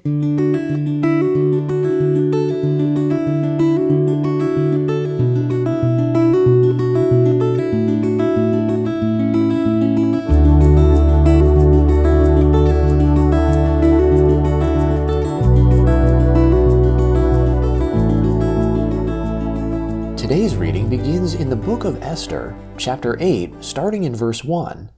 Today's reading begins in the book of Esther, chapter 8, starting in verse 1.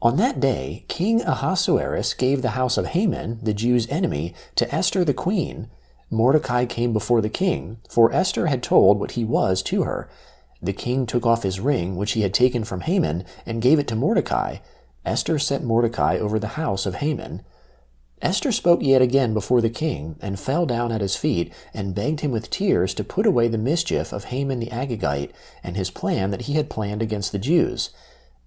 On that day, King Ahasuerus gave the house of Haman, the Jews' enemy, to Esther the queen. Mordecai came before the king, for Esther had told what he was to her. The king took off his ring, which he had taken from Haman, and gave it to Mordecai. Esther set Mordecai over the house of Haman. Esther spoke yet again before the king, and fell down at his feet, and begged him with tears to put away the mischief of Haman the Agagite, and his plan that he had planned against the Jews.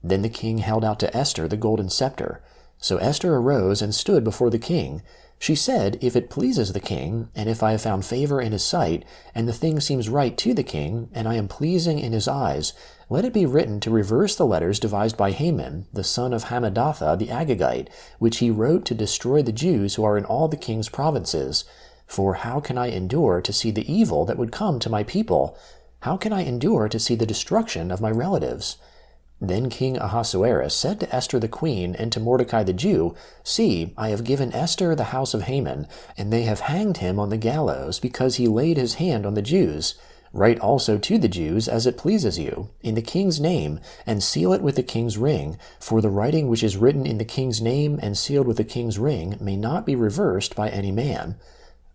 Then the king held out to Esther the golden scepter. So Esther arose and stood before the king. She said, "If it pleases the king, and if I have found favor in his sight, and the thing seems right to the king, and I am pleasing in his eyes, let it be written to reverse the letters devised by Haman, the son of Hammedatha the Agagite, which he wrote to destroy the Jews who are in all the king's provinces. For how can I endure to see the evil that would come to my people? How can I endure to see the destruction of my relatives?" Then King Ahasuerus said to Esther the queen and to Mordecai the Jew, "See, I have given Esther the house of Haman, and they have hanged him on the gallows, because he laid his hand on the Jews. Write also to the Jews as it pleases you, in the king's name, and seal it with the king's ring, for the writing which is written in the king's name and sealed with the king's ring may not be reversed by any man."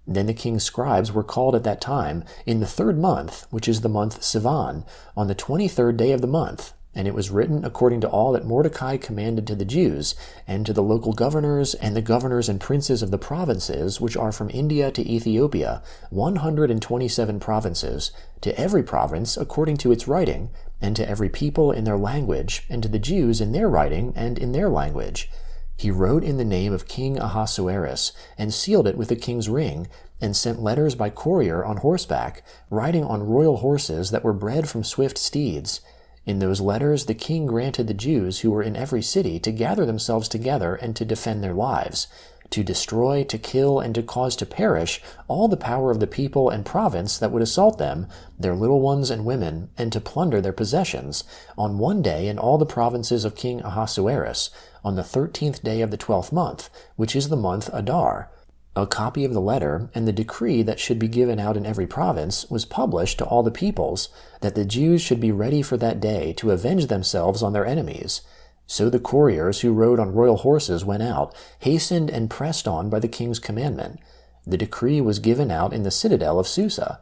Then the king's scribes were called at that time, in the 3rd month, which is the month Sivan, on the 23rd day of the month. And it was written according to all that Mordecai commanded to the Jews, and to the local governors, and the governors and princes of the provinces which are from India to Ethiopia, 127 provinces, to every province according to its writing, and to every people in their language, and to the Jews in their writing and in their language. He wrote in the name of King Ahasuerus, and sealed it with the king's ring, and sent letters by courier on horseback, riding on royal horses that were bred from swift steeds. In those letters the king granted the Jews who were in every city to gather themselves together and to defend their lives, to destroy, to kill, and to cause to perish all the power of the people and province that would assault them, their little ones and women, and to plunder their possessions, on one day in all the provinces of King Ahasuerus, on the 13th day of the 12th month, which is the month Adar. A copy of the letter and the decree that should be given out in every province was published to all the peoples, that the Jews should be ready for that day to avenge themselves on their enemies. So the couriers who rode on royal horses went out, hastened and pressed on by the king's commandment. The decree was given out in the citadel of Susa.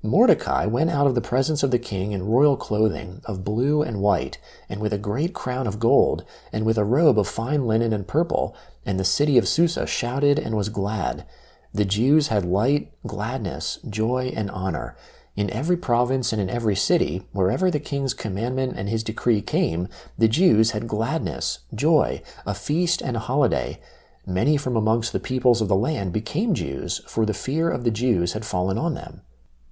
Mordecai went out of the presence of the king in royal clothing of blue and white, and with a great crown of gold, and with a robe of fine linen and purple, and the city of Susa shouted and was glad. The Jews had light, gladness, joy, and honor. In every province and in every city, wherever the king's commandment and his decree came, the Jews had gladness, joy, a feast and a holiday. Many from amongst the peoples of the land became Jews, for the fear of the Jews had fallen on them.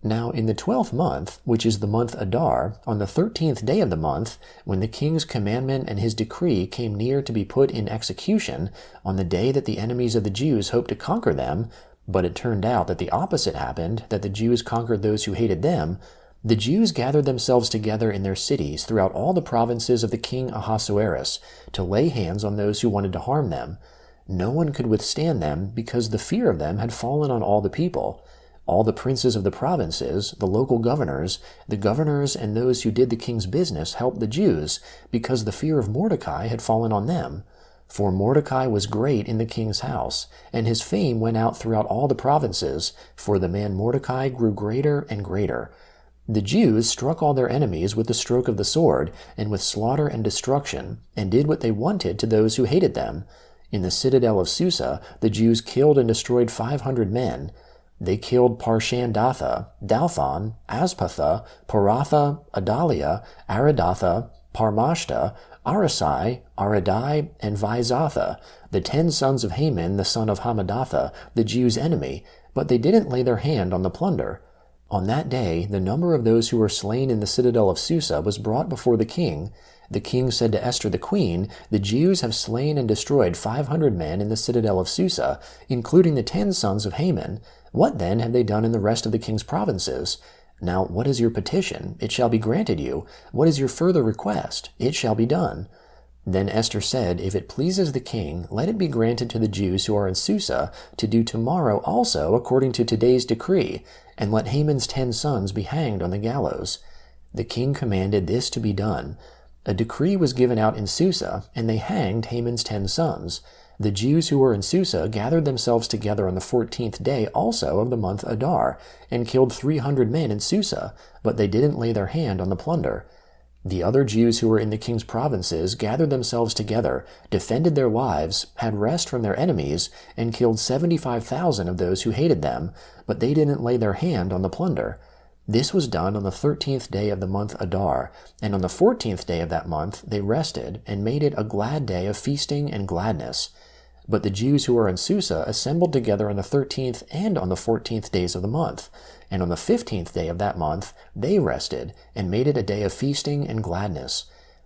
Now in the 12th month, which is the month Adar, on the 13th day of the month, when the king's commandment and his decree came near to be put in execution, on the day that the enemies of the Jews hoped to conquer them, but it turned out that the opposite happened, that the Jews conquered those who hated them, the Jews gathered themselves together in their cities throughout all the provinces of the king Ahasuerus, to lay hands on those who wanted to harm them. No one could withstand them, because the fear of them had fallen on all the people. All the princes of the provinces, the local governors, and those who did the king's business helped the Jews, because the fear of Mordecai had fallen on them. For Mordecai was great in the king's house, and his fame went out throughout all the provinces, for the man Mordecai grew greater and greater. The Jews struck all their enemies with the stroke of the sword, and with slaughter and destruction, and did what they wanted to those who hated them. In the citadel of Susa, the Jews killed and destroyed 500 men. They killed Parshandatha, Dalphon, Aspatha, Poratha, Adalia, Aridatha, Parmashta, Arasai, Aradai, and Vaizatha, the 10 sons of Haman, the son of Hammedatha, the Jews' enemy, but they didn't lay their hand on the plunder. On that day, the number of those who were slain in the citadel of Susa was brought before the king. The king said to Esther the queen, "The Jews have slain and destroyed 500 men in the citadel of Susa, including the 10 sons of Haman. What then have they done in the rest of the king's provinces? Now what is your petition? It shall be granted you. What is your further request? It shall be done." Then Esther said, "If it pleases the king, let it be granted to the Jews who are in Susa to do tomorrow also according to today's decree, and let Haman's 10 sons be hanged on the gallows." The king commanded this to be done. A decree was given out in Susa, and they hanged Haman's 10 sons. The Jews who were in Susa gathered themselves together on the 14th day also of the month Adar, and killed 300 men in Susa, but they didn't lay their hand on the plunder. The other Jews who were in the king's provinces gathered themselves together, defended their lives, had rest from their enemies, and killed 75,000 of those who hated them, but they didn't lay their hand on the plunder. This was done on the 13th day of the month Adar, and on the 14th day of that month they rested, and made it a glad day of feasting and gladness. But the Jews who were in Susa assembled together on the 13th and on the 14th days of the month, and on the 15th day of that month they rested, and made it a day of feasting and gladness.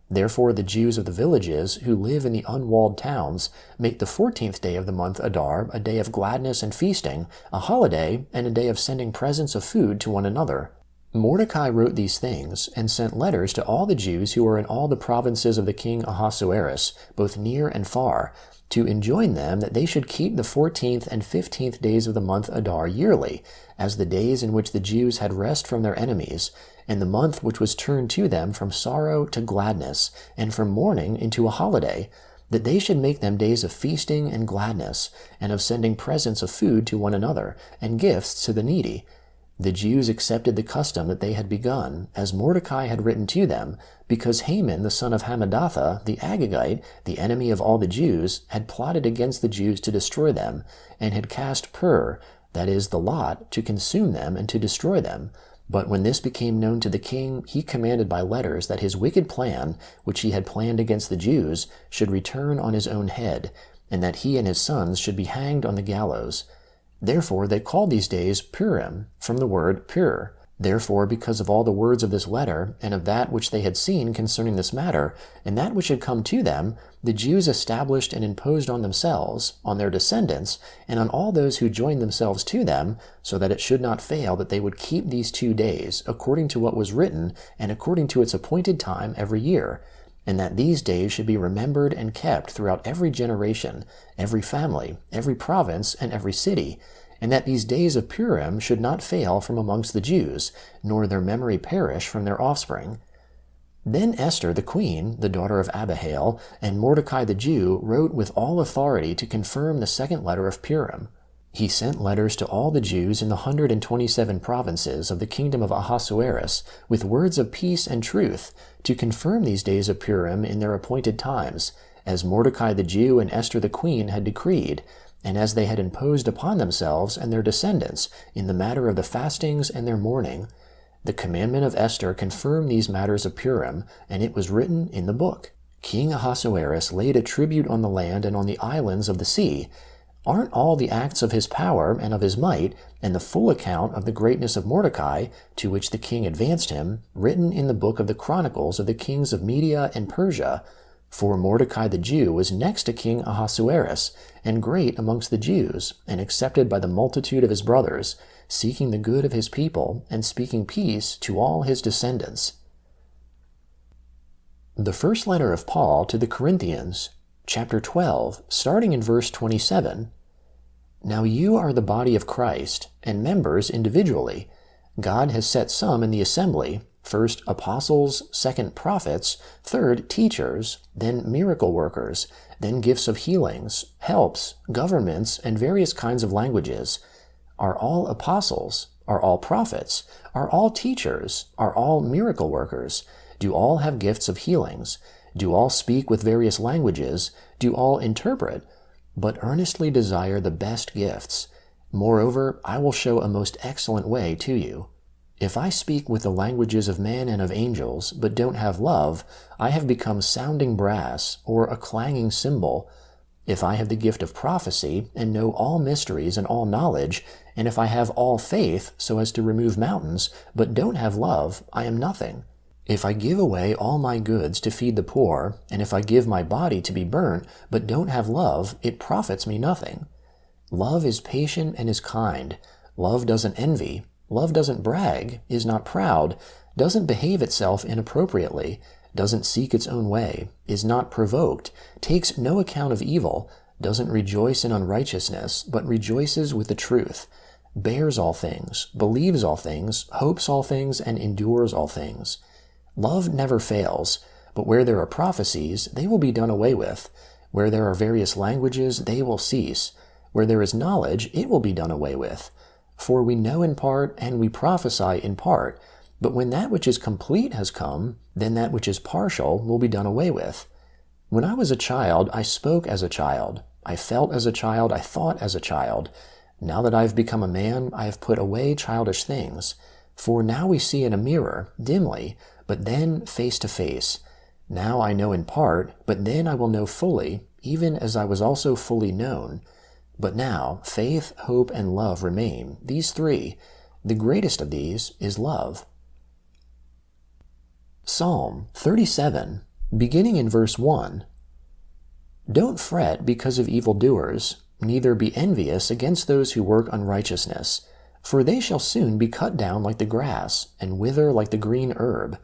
Therefore the Jews of the villages, who live in the unwalled towns, make the 14th day of the month Adar a day of gladness and feasting, a holiday, and a day of sending presents of food to one another. Mordecai wrote these things, and sent letters to all the Jews who were in all the provinces of the king Ahasuerus, both near and far, to enjoin them that they should keep the 14th and 15th days of the month Adar yearly, as the days in which the Jews had rest from their enemies, and the month which was turned to them from sorrow to gladness, and from mourning into a holiday, that they should make them days of feasting and gladness, and of sending presents of food to one another, and gifts to the needy. The Jews accepted the custom that they had begun, as Mordecai had written to them, because Haman the son of Hammedatha, the Agagite, the enemy of all the Jews, had plotted against the Jews to destroy them, and had cast pur, that is, the lot, to consume them and to destroy them. But when this became known to the king, he commanded by letters that his wicked plan, which he had planned against the Jews, should return on his own head, and that he and his sons should be hanged on the gallows. Therefore they called these days Purim, from the word pur. Therefore, because of all the words of this letter, and of that which they had seen concerning this matter, and that which had come to them, the Jews established and imposed on themselves, on their descendants, and on all those who joined themselves to them, so that it should not fail that they would keep these 2 days, according to what was written, and according to its appointed time every year, and that these days should be remembered and kept throughout every generation, every family, every province, and every city, and that these days of Purim should not fail from amongst the Jews, nor their memory perish from their offspring. Then Esther the queen, the daughter of Abihail, and Mordecai the Jew wrote with all authority to confirm the second letter of Purim. He sent letters to all the Jews in the 127 provinces of the kingdom of Ahasuerus, with words of peace and truth, to confirm these days of Purim in their appointed times, as Mordecai the Jew and Esther the queen had decreed, and as they had imposed upon themselves and their descendants in the matter of the fastings and their mourning. The commandment of Esther confirmed these matters of Purim, and it was written in the book. King Ahasuerus laid a tribute on the land and on the islands of the sea. Aren't all the acts of his power and of his might, and the full account of the greatness of Mordecai, to which the king advanced him, written in the book of the Chronicles of the kings of Media and Persia? For Mordecai the Jew was next to King Ahasuerus, and great amongst the Jews, and accepted by the multitude of his brothers, seeking the good of his people, and speaking peace to all his descendants. The first letter of Paul to the Corinthians, chapter 12, starting in verse 27. Now you are the body of Christ, and members individually. God has set some in the assembly, first apostles, second prophets, third teachers, then miracle workers, then gifts of healings, helps, governments, and various kinds of languages. Are all apostles? Are all prophets? Are all teachers? Are all miracle workers? Do all have gifts of healings? Do all speak with various languages? Do all interpret? But earnestly desire the best gifts. Moreover, I will show a most excellent way to you. If I speak with the languages of men and of angels, but don't have love, I have become sounding brass, or a clanging cymbal. If I have the gift of prophecy, and know all mysteries and all knowledge, and if I have all faith so as to remove mountains, but don't have love, I am nothing. If I give away all my goods to feed the poor, and if I give my body to be burnt, but don't have love, it profits me nothing. Love is patient and is kind. Love doesn't envy. Love doesn't brag, is not proud, doesn't behave itself inappropriately, doesn't seek its own way, is not provoked, takes no account of evil, doesn't rejoice in unrighteousness, but rejoices with the truth, bears all things, believes all things, hopes all things, and endures all things. Love never fails, but where there are prophecies, they will be done away with. Where there are various languages, they will cease. Where there is knowledge, it will be done away with. For we know in part, and we prophesy in part. But when that which is complete has come, then that which is partial will be done away with. When I was a child, I spoke as a child. I felt as a child, I thought as a child. Now that I have become a man, I have put away childish things. For now we see in a mirror, dimly, but then face to face. Now I know in part, but then I will know fully, even as I was also fully known. But now faith, hope, and love remain, these three. The greatest of these is love. Psalm 37, beginning in verse 1. Don't fret because of evildoers, neither be envious against those who work unrighteousness, for they shall soon be cut down like the grass, and wither like the green herb.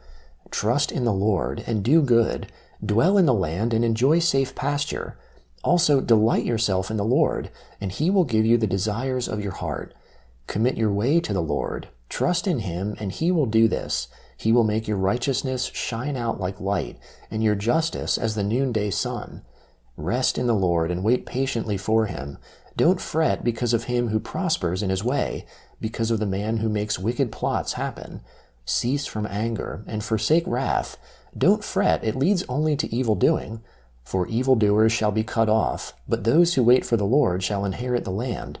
Trust in the Lord, and do good. Dwell in the land, and enjoy safe pasture. Also delight yourself in the Lord, and he will give you the desires of your heart. Commit your way to the Lord. Trust in him, and he will do this. He will make your righteousness shine out like light, and your justice as the noonday sun. Rest in the Lord, and wait patiently for him. Don't fret because of him who prospers in his way, because of the man who makes wicked plots happen. Cease from anger, and forsake wrath. Don't fret, it leads only to evil doing. For evildoers shall be cut off, but those who wait for the Lord shall inherit the land.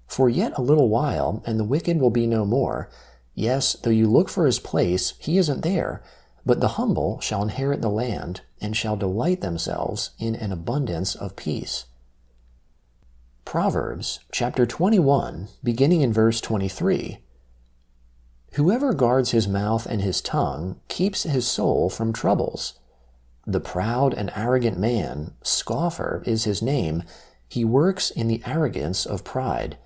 For yet a little while, and the wicked will be no more. Yes, though you look for his place, he isn't there. But the humble shall inherit the land, and shall delight themselves in an abundance of peace. Proverbs chapter 21, beginning in verse 23. Whoever guards his mouth and his tongue keeps his soul from troubles. The proud and arrogant man, scoffer is his name, he works in the arrogance of pride.